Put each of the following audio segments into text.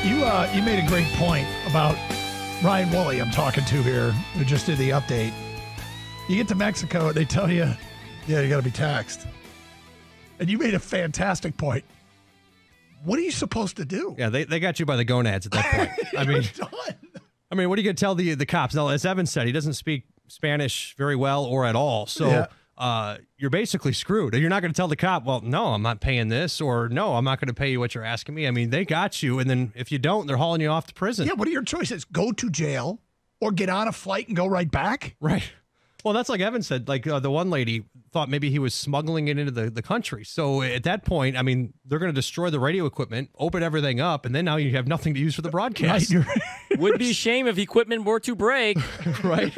You made a great point about Ryan Woolley I'm talking to here, who just did the update. You get to Mexico, they tell you, yeah, you got to be taxed. And you made a fantastic point. What are you supposed to do? Yeah, they got you by the gonads at that point. I mean, what are you going to tell the cops? Now, as Evan said, he doesn't speak Spanish very well or at all. So you're basically screwed. You're not going to tell the cop, well, no, I'm not paying this, or no, I'm not going to pay you what you're asking me. I mean, they got you. And then if you don't, they're hauling you off to prison. Yeah, what are your choices? Go to jail or get on a flight and go right back? Right. Well, that's like Evan said, like the one lady thought maybe he was smuggling it into the country. So at that point, I mean, they're going to destroy the radio equipment, open everything up, and then now you have nothing to use for the broadcast. Right. Would be a shame if equipment were to break. Right.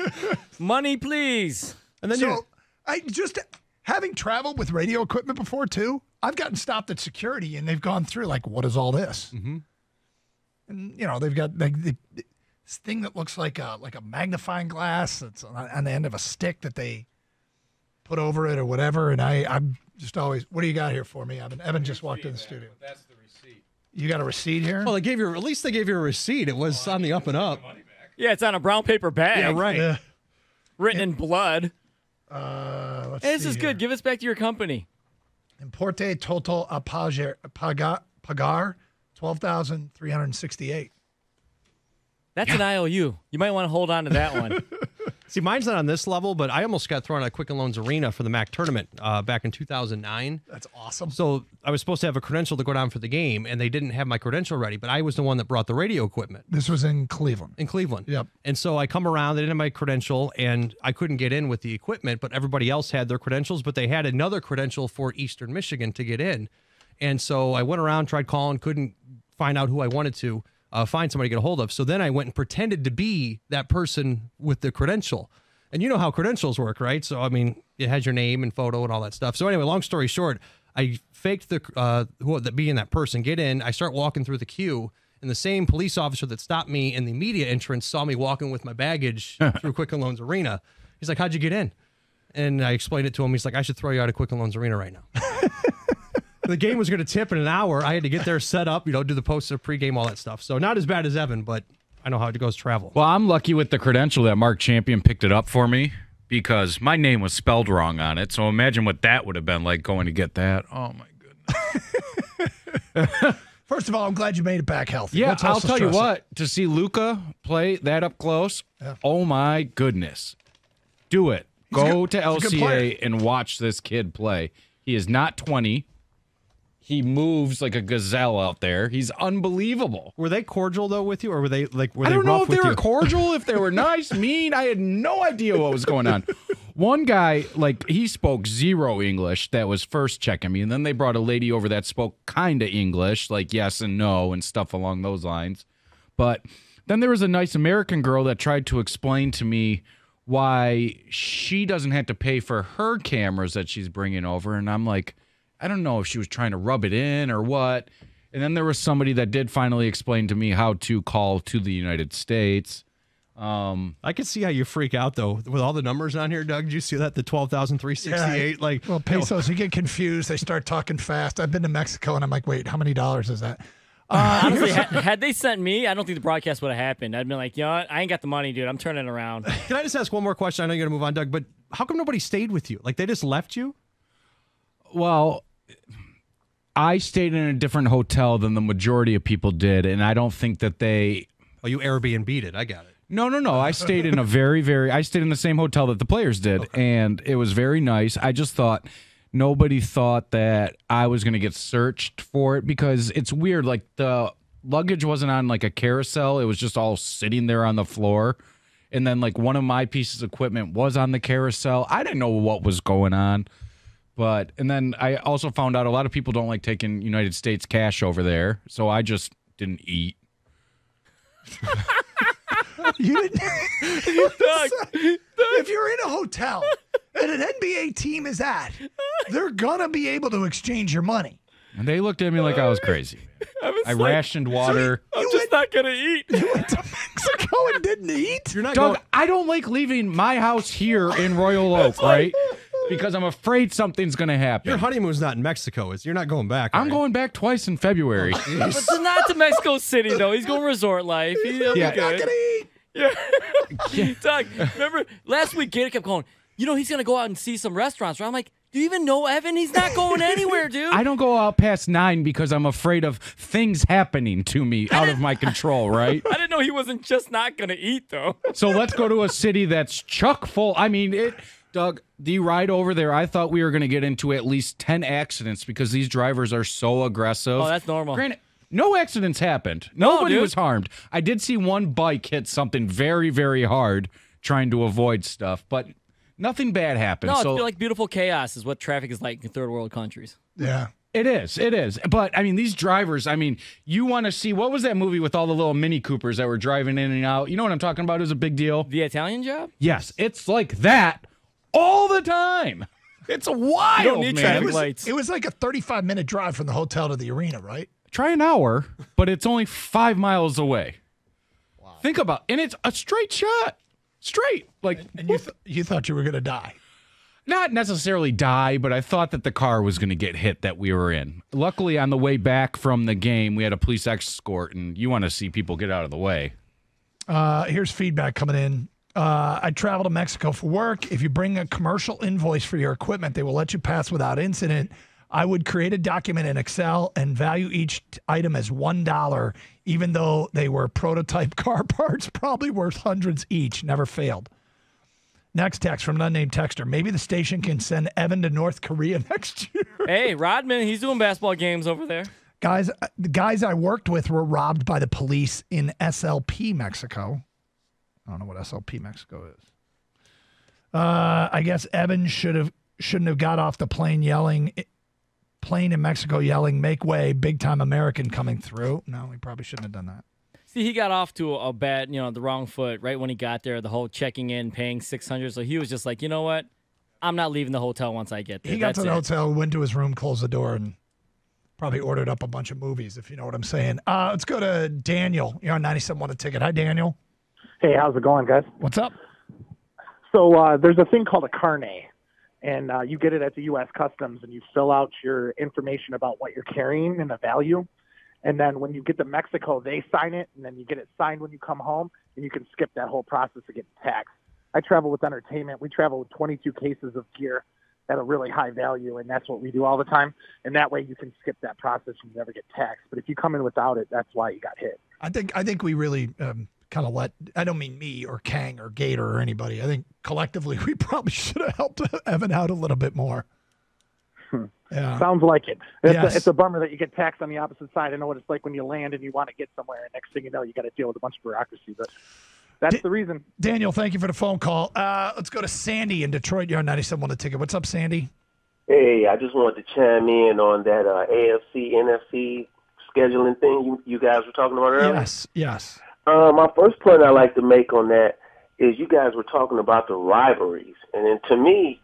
Money, please. And then so I just having traveled with radio equipment before too, I've gotten stopped at security and they've gone through like, what is all this? Mm-hmm. And you know, they've got like this thing that looks like a magnifying glass that's on the end of a stick that they put over it or whatever. And I'm just always, what do you got here for me? Evan just walked in the studio. That's the receipt. You got a receipt here? Well, at least they gave you a receipt. It was on the up and up. Yeah, it's on a brown paper bag. Yeah, right. Yeah. Written in blood. Let's Hey, this see is here. good. Give us back to your company. Importe total a pagar $12,368. That's an IOU. You might want to hold on to that one. See, mine's not on this level, but I almost got thrown out of Quicken Loans Arena for the MAC tournament back in 2009. That's awesome. So I was supposed to have a credential to go down for the game, and they didn't have my credential ready, but I was the one that brought the radio equipment. This was in Cleveland. In Cleveland. Yep. And so I come around, they didn't have my credential, and I couldn't get in with the equipment, but everybody else had their credentials, but they had another credential for Eastern Michigan to get in. And so I went around, tried calling, couldn't find out who I wanted to find somebody to get a hold of. So then I went and pretended to be that person with the credential. And you know how credentials work, right? So, I mean, it has your name and photo and all that stuff. So anyway, long story short, I faked being that person, get in, I start walking through the queue, and the same police officer that stopped me in the media entrance saw me walking with my baggage through Quicken Loans Arena. He's like, how'd you get in? And I explained it to him. He's like, I should throw you out of Quicken Loans Arena right now. The game was going to tip in an hour. I had to get there, set up, do the post, pregame, all that stuff. So not as bad as Evan, but I know how it goes travel. Well, I'm lucky with the credential that Mark Champion picked it up for me because my name was spelled wrong on it. So imagine what that would have been like going to get that. Oh, my goodness. First of all, I'm glad you made it back healthy. Yeah, Let's I'll also tell you stress what, to see Luka play that up close, oh, my goodness. Do it. Go to LCA and watch this kid play. He is not 20. He moves like a gazelle out there. He's unbelievable. Were they cordial though with you, or were they like? I don't know if they were cordial, if they were nice, mean. I had no idea what was going on. One guy, like, he spoke zero English. That was first checking me, and then they brought a lady over that spoke kind of English, like yes and no and stuff along those lines. But then there was a nice American girl that tried to explain to me why she doesn't have to pay for her cameras that she's bringing over, and I'm like, I don't know if she was trying to rub it in or what. And then there was somebody that did finally explain to me how to call to the United States. I can see how you freak out, though, with all the numbers on here, Doug. Did you see that? The 12,368? Yeah, well, pesos, you get confused. They start talking fast. I've been to Mexico, and I'm like, wait, how many dollars is that? Honestly, had they sent me, I don't think the broadcast would have happened. I'd been like, you know what? I ain't got the money, dude. I'm turning it around. Can I just ask one more question? I know you're going to move on, Doug, but how come nobody stayed with you? Like, they just left you? Well, I stayed in a different hotel than the majority of people did, and I don't think that they... Oh, you Airbnb'd it. I got it. No. I stayed in I stayed in the same hotel that the players did, and it was very nice. I just thought nobody thought that I was going to get searched for it because it's weird. Like, the luggage wasn't on, like, a carousel. It was just all sitting there on the floor. And then, like, one of my pieces of equipment was on the carousel. I didn't know what was going on. And then I also found out a lot of people don't like taking United States cash over there, so I just didn't eat. You didn't. If you're in a hotel and an NBA team is at, they're gonna be able to exchange your money. And they looked at me like I was crazy. I rationed water. I'm just not going to eat. You went to Mexico and didn't eat? You're not Doug, going... I don't like leaving my house here in Royal Oak, right? because I'm afraid something's going to happen. Your honeymoon's not in Mexico. You're not going back. I'm right? going back twice in February. But not to Mexico City, though. He's going resort life. He'll be Yeah. good. Yeah. Doug, remember last week Gator kept going, he's going to go out and see some restaurants. Right? I'm like, do you even know Evan? He's not going anywhere, dude. I don't go out past 9 because I'm afraid of things happening to me out of my control, right? I didn't know he wasn't just not going to eat, though. So let's go to a city that's chock full. I mean, Doug, the ride over there, I thought we were going to get into at least 10 accidents because these drivers are so aggressive. Oh, that's normal. Granted, no accidents happened. Nobody was harmed. I did see one bike hit something very, very hard trying to avoid stuff, but nothing bad happened. No, so, it's like beautiful chaos is what traffic is like in third world countries. Yeah. It is. But, I mean, these drivers, you want to see, what was that movie with all the little Mini Coopers that were driving in and out? You know what I'm talking about? It was a big deal. The Italian Job? Yes, it's like that all the time. It's wild, You don't need man. traffic lights. It was like a 35-minute drive from the hotel to the arena, right? Try an hour, but it's only 5 miles away. Wow. Think about, and it's a straight shot. Straight. Like, And you thought you were going to die. not necessarily die, but I thought that the car was going to get hit that we were in. Luckily, on the way back from the game, we had a police escort, and you want to see people get out of the way. Here's feedback coming in. I travel to Mexico for work. If you bring a commercial invoice for your equipment, they will let you pass without incident. I would create a document in Excel and value each item as $1, even though they were prototype car parts, probably worth hundreds each. Never failed. Next text from an unnamed texter. Maybe the station can send Evan to North Korea next year. Hey, Rodman, he's doing basketball games over there. Guys, the guys I worked with were robbed by the police in SLP, Mexico. I don't know what SLP, Mexico is. I guess Evan shouldn't have got off the plane in Mexico yelling, "Make way, big time American coming through." No, he probably shouldn't have done that. See, he got off to a bad, the wrong foot right when he got there, the whole checking in, paying $600. So he was just like, you know what? I'm not leaving the hotel once I get there. He got That's to the it. hotel, went to his room, closed the door, and probably ordered up a bunch of movies, if you know what I'm saying. Let's go to Daniel. You're on 97.1 A Ticket. Hi, Daniel. Hey, how's it going, guys? What's up? So there's a thing called a carne, and you get it at the U.S. Customs, and you fill out your information about what you're carrying and the value. And then when you get to Mexico, they sign it, and then you get it signed when you come home, and you can skip that whole process of getting taxed. I travel with entertainment. We travel with 22 cases of gear at a really high value, and that's what we do all the time. And that way you can skip that process and you never get taxed. But if you come in without it, that's why you got hit. I think we really kind of I don't mean me or Kang or Gator or anybody. I think collectively we probably should have helped Evan out a little bit more. Yeah. Sounds like it. Yes. It's a bummer that you get taxed on the opposite side. I know what it's like when you land and you want to get somewhere, and next thing you know, you got to deal with a bunch of bureaucracy. But that's the reason. Daniel, thank you for the phone call. Let's go to Sandy in Detroit. You're on 97.1 A Ticket. What's up, Sandy? Hey, I just wanted to chime in on that AFC, NFC scheduling thing you guys were talking about earlier. Yes. My first point I'd like to make on that is you guys were talking about the rivalries. And then to me,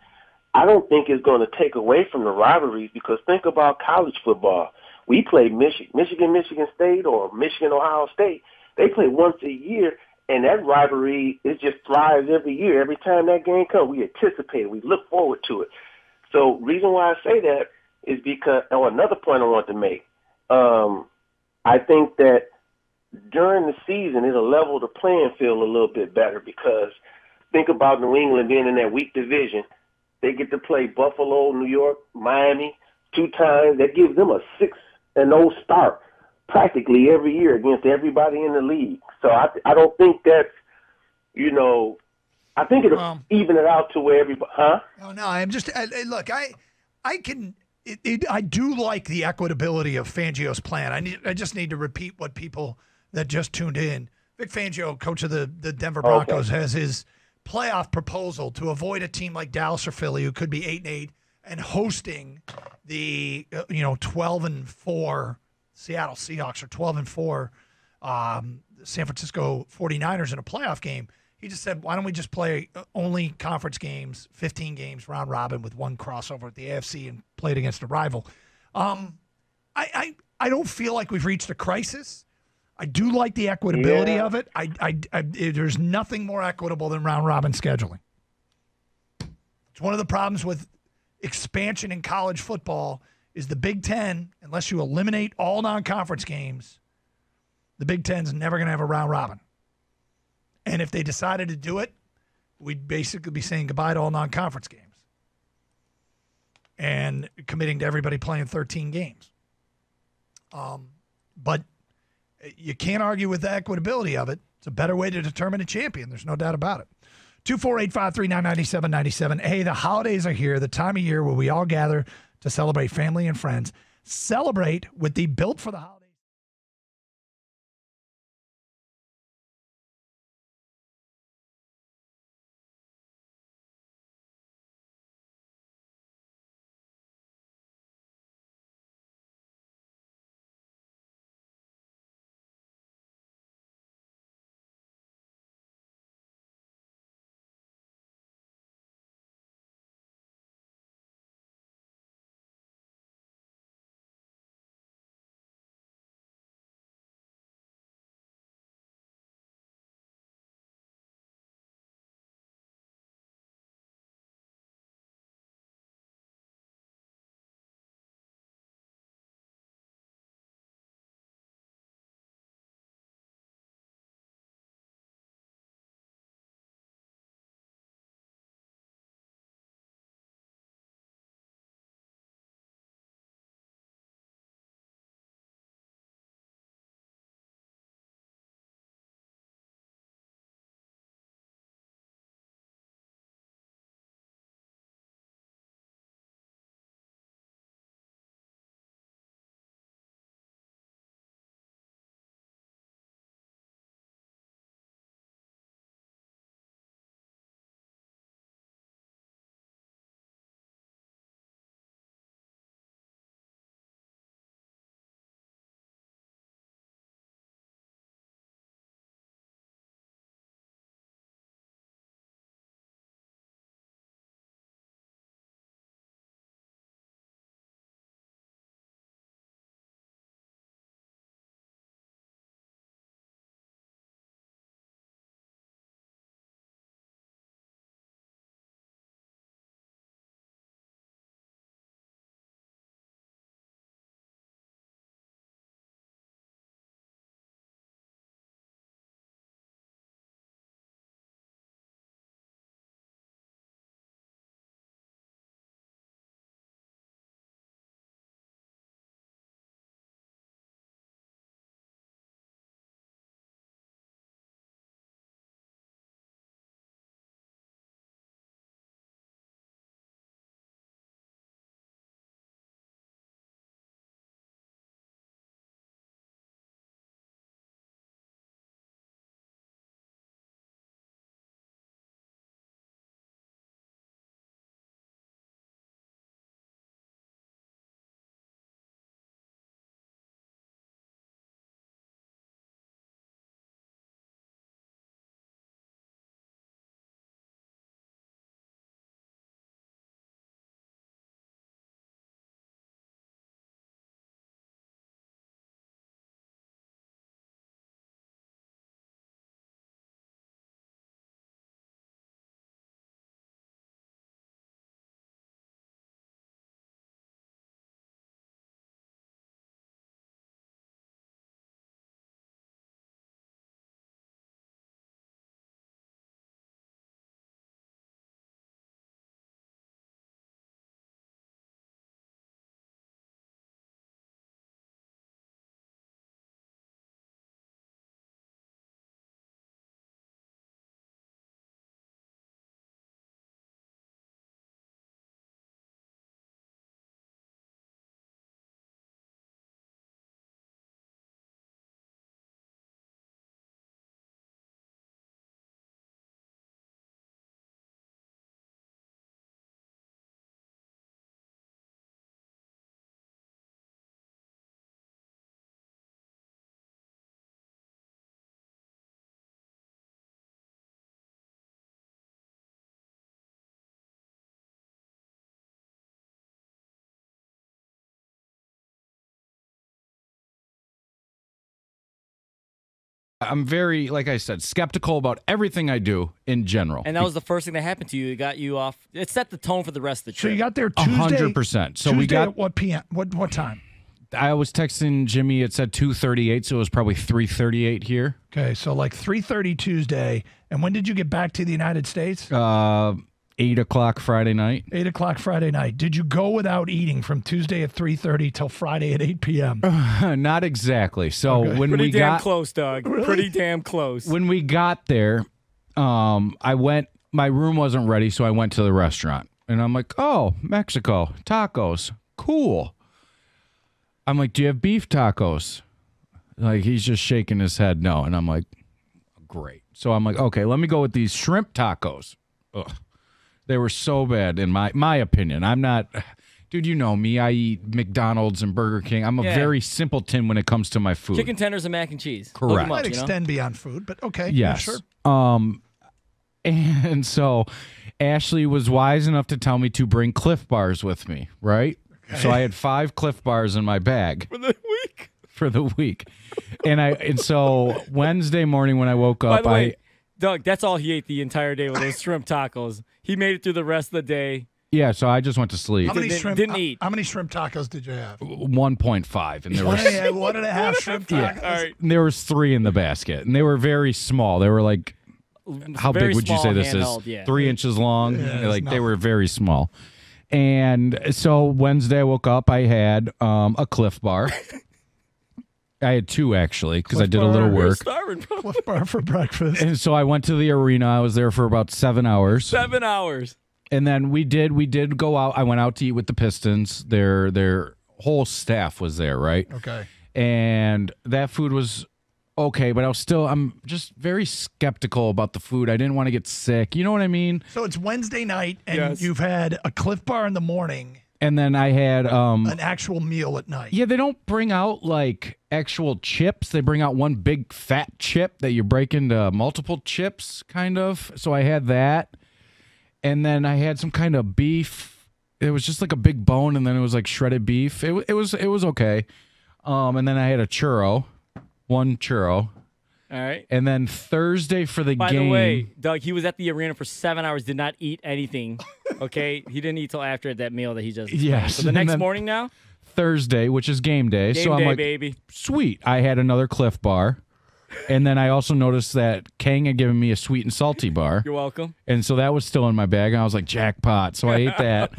I don't think it's going to take away from the rivalries because think about college football. We play Michigan State or Michigan, Ohio State. They play once a year, and that rivalry, it just thrives every year. Every time that game comes, we anticipate it. We look forward to it. So reason why I say that is because, another point I want to make, I think that during the season, it'll level the playing field a little bit better because think about New England being in that weak division. They get to play Buffalo, New York, Miami 2 times. That gives them a 6-0 start practically every year against everybody in the league. So I don't think that's, I think it'll even it out to where everybody, Oh, no, I'm just, look, I do like the equitability of Fangio's plan. I just need to repeat what people that just tuned in. Vic Fangio, coach of the Denver Broncos, has his playoff proposal to avoid a team like Dallas or Philly who could be 8-8 and hosting the 12-4 Seattle Seahawks or 12-4 San Francisco 49ers in a playoff game. He just said, why don't we just play only conference games, 15 games, round robin with one crossover with the AFC and play it against a rival. I don't feel like we've reached a crisis. I do like the equitability of it. There's nothing more equitable than round robin scheduling. It's one of the problems with expansion in college football is the Big Ten, unless you eliminate all non-conference games, the Big Ten's never going to have a round robin. And if they decided to do it, we'd basically be saying goodbye to all non-conference games and committing to everybody playing 13 games. But you can't argue with the equitability of it. It's a better way to determine a champion. There's no doubt about it. 248-539-9797. Hey, the holidays are here, the time of year where we all gather to celebrate family and friends. Celebrate with the Built for the Holidays. I'm very, like I said, skeptical about everything I do in general. And that was the first thing that happened to you. It got you off. It set the tone for the rest of the So trip. you got there Tuesday. 100%. So Tuesday we got. at what PM? What time? I was texting Jimmy. It said 2:38, so it was probably 3:38 here. Okay, so like 3:30 Tuesday. And when did you get back to the United States? 8 o'clock Friday night. 8 o'clock Friday night. Did you go without eating from Tuesday at 3:30 till Friday at 8 p.m.? Not exactly. So when Pretty we damn got close, Doug. Pretty damn close. when we got there, I went. My room wasn't ready, so I went to the restaurant, and I'm like, "Oh, Mexico tacos, cool." I'm like, "Do you have beef tacos?" Like he's just shaking his head no, and I'm like, "Great." So I'm like, "Okay, let me go with these shrimp tacos." Ugh. They were so bad in my opinion. I'm not, dude. You know me. I eat McDonald's and Burger King. I'm a very simpleton when it comes to my food. Chicken tenders and mac and cheese. Correct. Look 'em Might up, you know? extend beyond food, but okay. Yes. Yeah, sure. And so Ashley was wise enough to tell me to bring Cliff Bars with me, right? So I had 5 Cliff Bars in my bag For the week. for the week. And so Wednesday morning when I woke By up, the way, Doug, that's all he ate the entire day with those shrimp tacos. He made it through the rest of the day. so I just went to sleep. How many Didn't eat. How many shrimp tacos did you have? 1.5, and there One was and a- one and a half shrimp tacos. All right. there was 3 in the basket, and they were very small. They were like, how Very big would you small say this handheld, is? yeah. 3 inches long. Yeah, like it's they were very small. And so Wednesday I woke up, I had a Cliff Bar. I had 2 actually because I Cliff did a Bar. little We're work. starving, bro. Cliff Bar for breakfast. And so I went to the arena. I was there for about 7 hours. 7 hours. And then we did go out. I went out to eat with the Pistons. Their whole staff was there, right? Okay. And that food was okay, but I'm just very skeptical about the food. I didn't want to get sick. You know what I mean? So it's Wednesday night, and Yes. you've had a Cliff Bar in the morning, And then I had an actual meal at night. yeah, they don't bring out like actual chips. They bring out one big fat chip that you break into multiple chips, kind of. So I had that. And then I had some kind of beef. It was just like a big bone, and then it was like shredded beef. It was okay. And then I had a churro, one churro. All right. And then Thursday for the By game. the way, Doug, he was at the arena for 7 hours, did not eat anything. Okay? He didn't eat till after that meal that he just explained. Yes, So the and next then- morning now? Thursday, which is game day. Game so I'm day, like, baby. sweet. I had another Cliff Bar. And then I also noticed that Kang had given me a sweet and salty bar. You're welcome. And so that was still in my bag. And I was like, jackpot. So I ate that.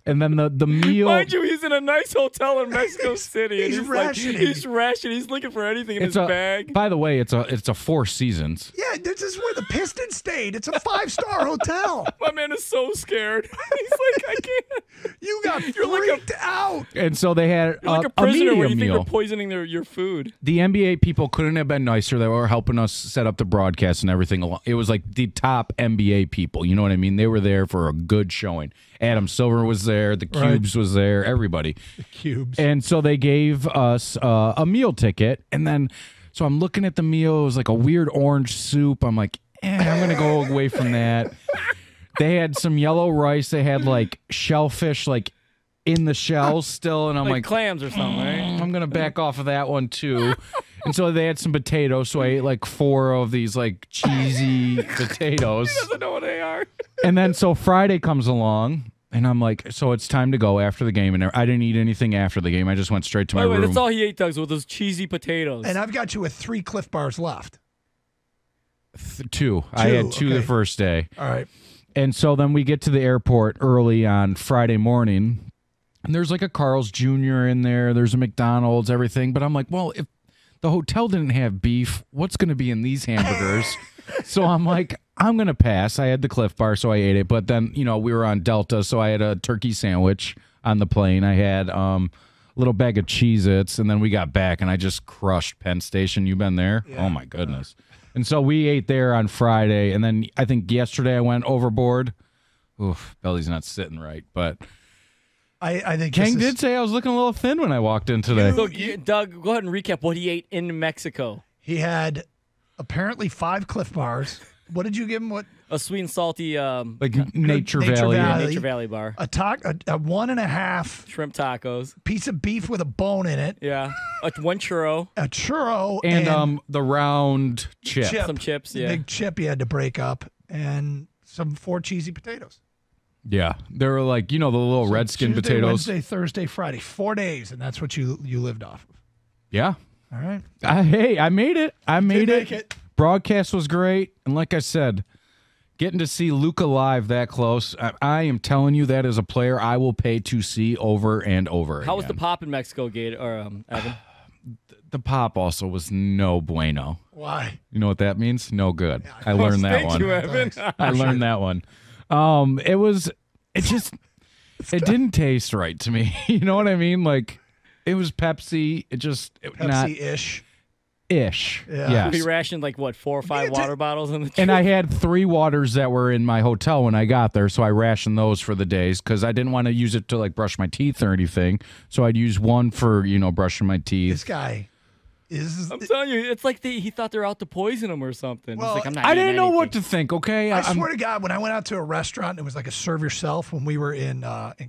And then the meal. Mind you, he's in a nice hotel in Mexico City. And He's he's rationing. Like, he's rationing. He's looking for anything in his bag. By the way, it's a Four Seasons. Yeah, this is where the Pistons stayed. It's a 5-star hotel. My man is so scared. He's like, I can't. You got You're like a- freaked out. And so they had You're like a a prisoner where medium you think meal. we're poisoning your food. The NBA people couldn't have been nicer. They were helping us set up the broadcast and everything. It was like the top NBA people. You know what I mean? They were there for a good showing. Adam Silver was there. The Cubes was there. Everybody. Cubes. And so they gave us a meal ticket. And then, so I'm looking at the meal. It was like a weird orange soup. I'm like, I'm going to go away from that. They had some yellow rice. They had like shellfish, like in the shells still. And I'm Like like clams or something, right? I'm gonna back off of that one too. And so they had some potatoes, so I ate like 4 of these like cheesy potatoes. Doesn't know what they are. And then so Friday comes along, and I'm like, so it's time to go after the game. And I didn't eat anything after the game. I just went straight to my By the way, room. that's all he ate, Doug, was those cheesy potatoes. And I've got you with 3 Cliff Bars left. 2. I had 2 the okay. first day. All right. And so then we get to the airport early on Friday morning, and there's like a Carl's Jr. in there. There's a McDonald's, everything. But I'm like, well, if the hotel didn't have beef, what's going to be in these hamburgers? So I'm like, I'm going to pass. I had the Cliff Bar, so I ate it. But then, you know, we were on Delta, so I had a turkey sandwich on the plane. I had a little bag of Cheez-Its, and then we got back, and I just crushed Penn Station. You been there? Oh, my goodness. And so we ate there on Friday, and then I think yesterday I went overboard. Oof, belly's not sitting right, but I think Kang this is- did say I was looking a little thin when I walked in today. So, Doug, go ahead and recap what he ate in Mexico. He had apparently 5 Cliff Bars, What did you give him? What? A sweet and salty Like Nature Valley. Nature Valley bar. A 1.5 Shrimp tacos. piece of beef with a bone in it. Yeah. One churro. A churro And the round chip. Some chips, yeah. Big chip you had to break up, and some 4 cheesy potatoes. Yeah. They were like, the little redskin Tuesday, potatoes. Wednesday, Thursday, Friday, 4 days, and that's what you lived off of. Yeah. All right. Hey, I made it. I made make it. it. Broadcast was great. And like I said, getting to see Luka live that close, I am telling you, that is a player I will pay to see over and over How was the again. pop in Mexico, Gate or Evan? The pop also was no bueno. Why? You know what that means? No good. I learned that Thank one. you, Evan. I learned that one. It didn't taste right to me. You know what I mean? Like, it was Pepsi. Not Pepsi-ish. ish. Yeah. Yes. We rationed like, 4 or 5 water bottles in the trip. And I had 3 waters that were in my hotel when I got there, so I rationed those for the days because I didn't want to use it to like brush my teeth or anything. So I'd use one for brushing my This teeth. guy is. I'm telling you, it's like he thought they were out to poison him or something. Well, He's like, I'm not I eating didn't know what anything. to think. Okay, I swear to God, when I went out to a restaurant, it was like a serve yourself when we were in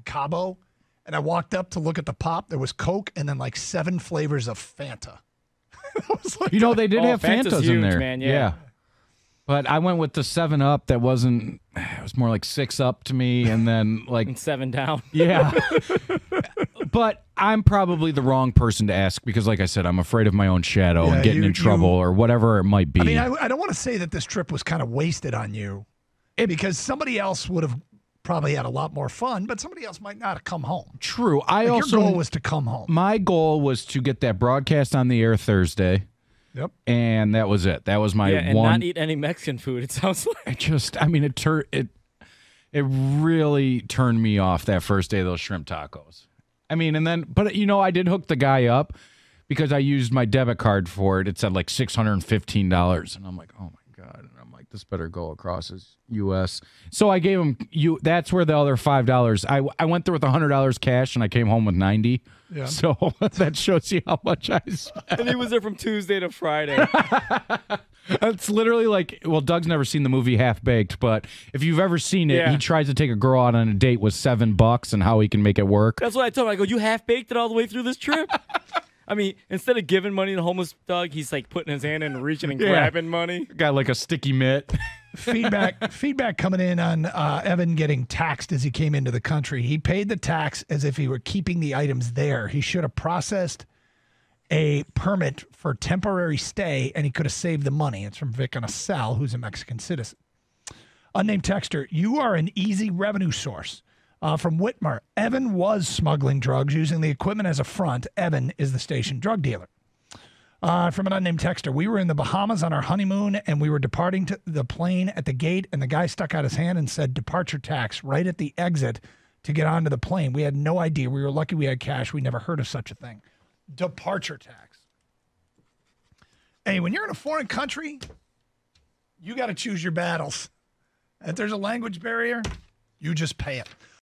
Cabo, and I walked up to look at the pop. There was Coke and then like 7 flavors of Fanta. I was like, they did have Fanta's Fantas in huge, there. man, yeah. But I went with the 7-Up. That wasn't. It was more like 6-Up to me, and then like And 7 down. yeah. But I'm probably the wrong person to ask because, like I said, I'm afraid of my own shadow Yeah, and getting in trouble or whatever it might be. I mean, I don't want to say that this trip was kind of wasted on you, because somebody else would have probably had a lot more fun, but somebody else might not have come home. True. I Like, also your goal was to come home. my goal was to get that broadcast on the air Thursday, Yep. and that was it. That was my Yeah, and one. not eat any Mexican food, it sounds like. It really turned me off that first day of those shrimp tacos. I mean, and then, but I did hook the guy up because I used my debit card for it. It said like $615, and I'm like, oh my God. And I'm like, this better go across as U.S. So I gave him that's where the other $5. I went there with $100 cash, and I came home with $90. Yeah. So that shows you how much I spent. And he was there from Tuesday to Friday. It's literally like, well, Doug's never seen the movie Half Baked, but if you've ever seen it, Yeah. he tries to take a girl out on a date with $7 and how he can make it work. That's what I told him. I go, you half-baked it all the way through this trip? I mean, instead of giving money to homeless Doug, he's like putting his hand in and reaching and Yeah. grabbing money. Got like a sticky mitt. Feedback coming in on Evan getting taxed as he came into the country. He paid the tax as if he were keeping the items there. He should have processed a permit for temporary stay, and he could have saved the money. It's from Vic on a cell, who's a Mexican citizen. Unnamed texter, you are an easy revenue source. From Whitmer, Evan was smuggling drugs using the equipment as a front. Evan is the station drug dealer. From an unnamed texter, we were in the Bahamas on our honeymoon, and we were departing to the plane at the gate, and the guy stuck out his hand and said departure tax right at the exit to get onto the plane. We had no idea. We were lucky we had cash. We never heard of such a thing. Departure tax. Hey, when you're in a foreign country, you got to choose your battles. If there's a language barrier, you just pay it.